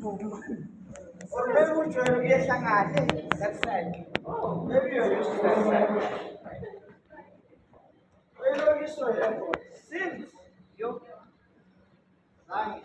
Or maybe we try to get that side. Maybe you're used to that side. But you know, used to the airport. Since you nice.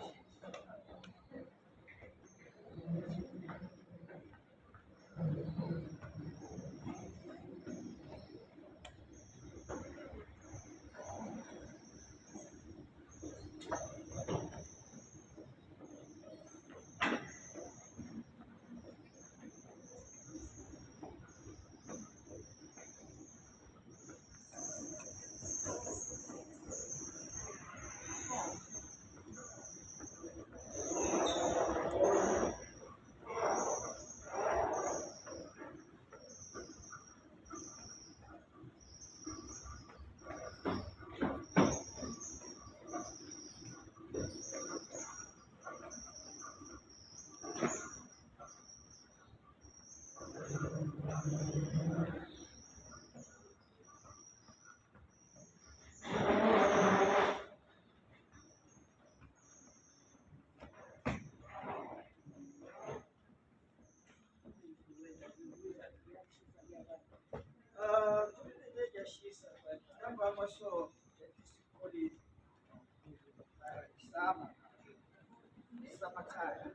She's summertime.